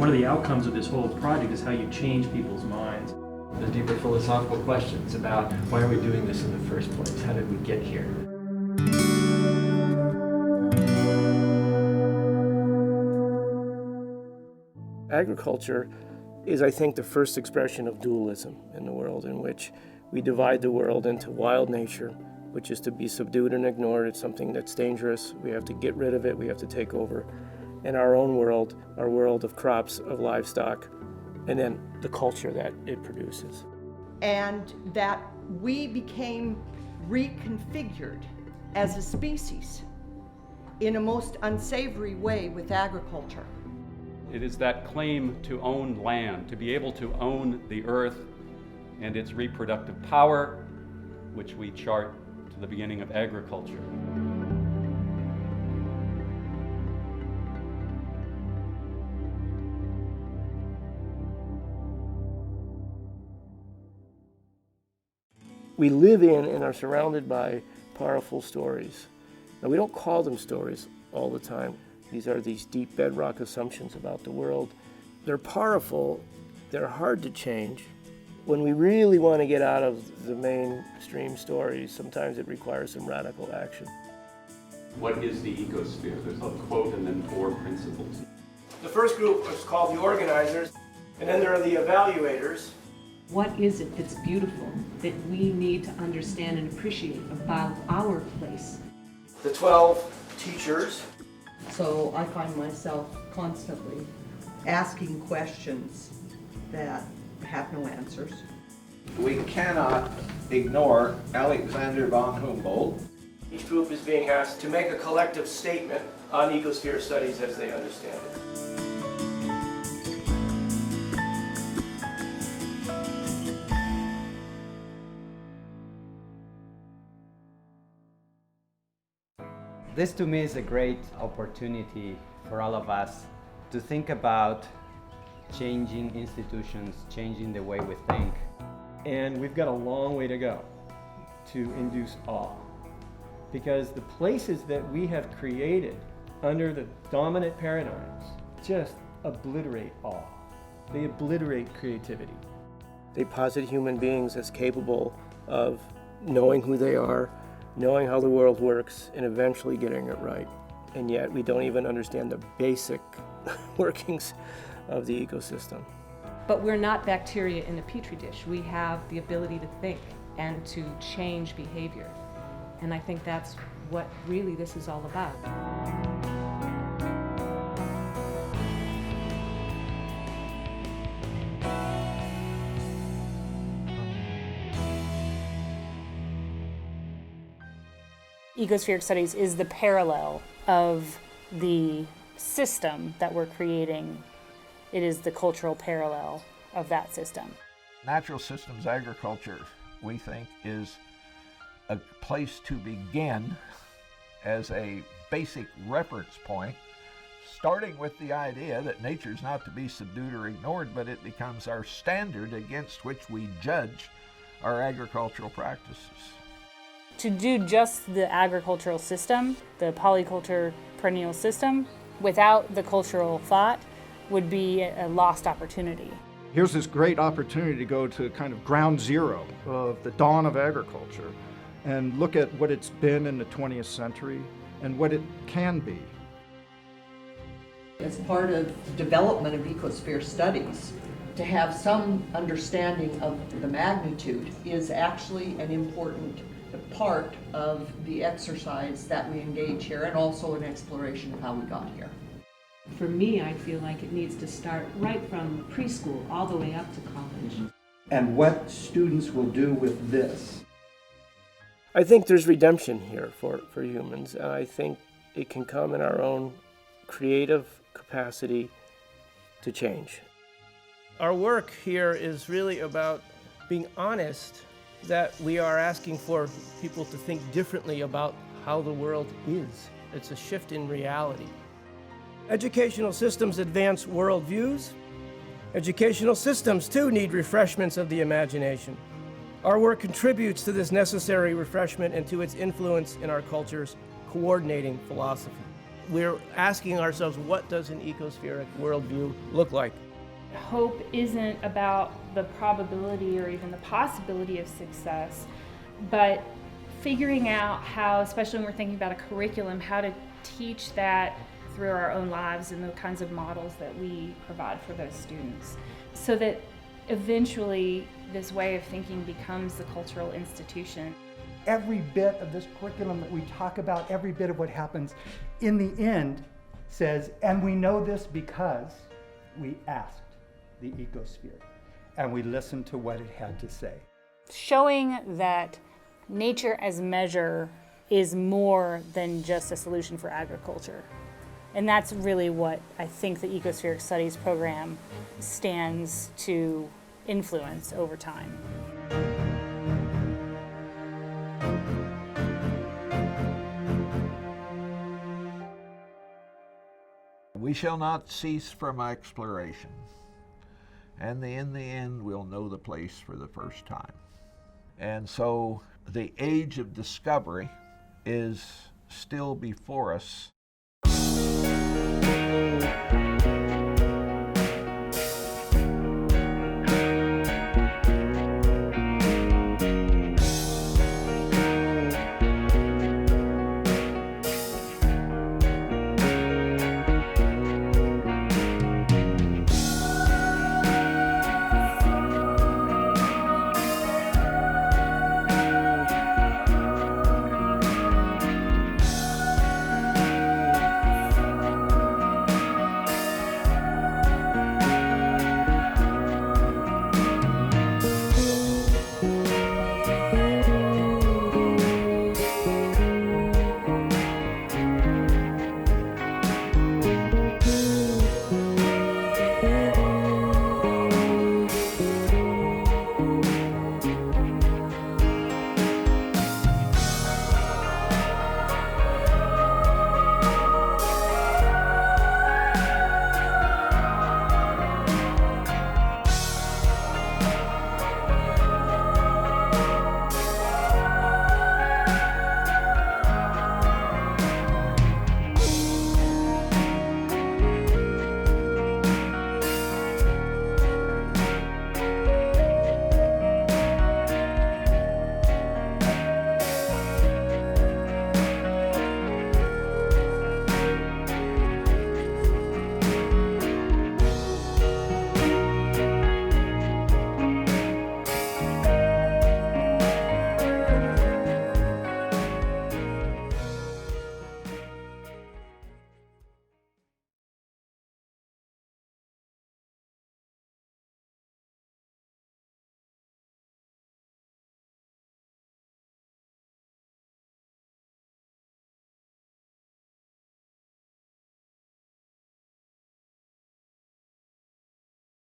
One of the outcomes of this whole project is how you change people's minds. The deeper philosophical questions about why are we doing this in the first place? How did we get here? Agriculture is, I think, the first expression of dualism in the world, in which we divide the world into wild nature, which is to be subdued and ignored. It's something that's dangerous. We have to get rid of it. We have to take over. And our own world, our world of crops, of livestock, and then the culture that it produces. And that we became reconfigured as a species in a most unsavory way with agriculture. It is that claim to own land, to be able to own the earth and its reproductive power, which we chart to the beginning of agriculture. We live in and are surrounded by powerful stories. Now, we don't call them stories all the time. These are these deep bedrock assumptions about the world. They're powerful, they're hard to change. When we really want to get out of the mainstream stories, sometimes it requires some radical action. What is the ecosphere? There's a quote and then 4 principles. The first group is called the organizers, and then there are the evaluators. What is it that's beautiful that we need to understand and appreciate about our place? The 12 teachers. So I find myself constantly asking questions that have no answers. We cannot ignore Alexander von Humboldt. Each group is being asked to make a collective statement on ecosphere studies as they understand it. This to me is a great opportunity for all of us to think about changing institutions, changing the way we think. And we've got a long way to go to induce awe, because the places that we have created under the dominant paradigms just obliterate awe. They obliterate creativity. They posit human beings as capable of knowing who they are, knowing how the world works, and eventually getting it right. And yet we don't even understand the basic workings of the ecosystem. But we're not bacteria in a petri dish. We have the ability to think and to change behavior. And I think that's what really this is all about. Ecospheric studies is the parallel of the system that we're creating. It is the cultural parallel of that system. Natural systems agriculture, we think, is a place to begin as a basic reference point, starting with the idea that nature is not to be subdued or ignored, but it becomes our standard against which we judge our agricultural practices. To do just the agricultural system, the polyculture perennial system, without the cultural thought would be a lost opportunity. Here's this great opportunity to go to kind of ground zero of the dawn of agriculture and look at what it's been in the 20th century and what it can be. As part of the development of ecosphere studies, to have some understanding of the magnitude is actually an important part of the exercise that we engage here, and also an exploration of how we got here. For me, I feel like it needs to start right from preschool all the way up to college. And what students will do with this. I think there's redemption here for humans, and I think it can come in our own creative capacity to change. Our work here is really about being honest that we are asking for people to think differently about how the world is. It's a shift in reality. Educational systems advance worldviews. Educational systems, too, need refreshments of the imagination. Our work contributes to this necessary refreshment and to its influence in our culture's coordinating philosophy. we're asking ourselves, what does an ecospheric worldview look like? Hope isn't about the probability or even the possibility of success, but figuring out how, especially when we're thinking about a curriculum, how to teach that through our own lives and the kinds of models that we provide for those students, so that eventually this way of thinking becomes the cultural institution. Every bit of this curriculum that we talk about, every bit of what happens, in the end says, and we know this because we asked the Ecosphere and we listened to what it had to say. Showing that nature as measure is more than just a solution for agriculture. And that's really what I think the Ecospheric Studies program stands to influence over time. We shall not cease from exploration, and in the end we'll know the place for the first time. And so the age of discovery is still before us.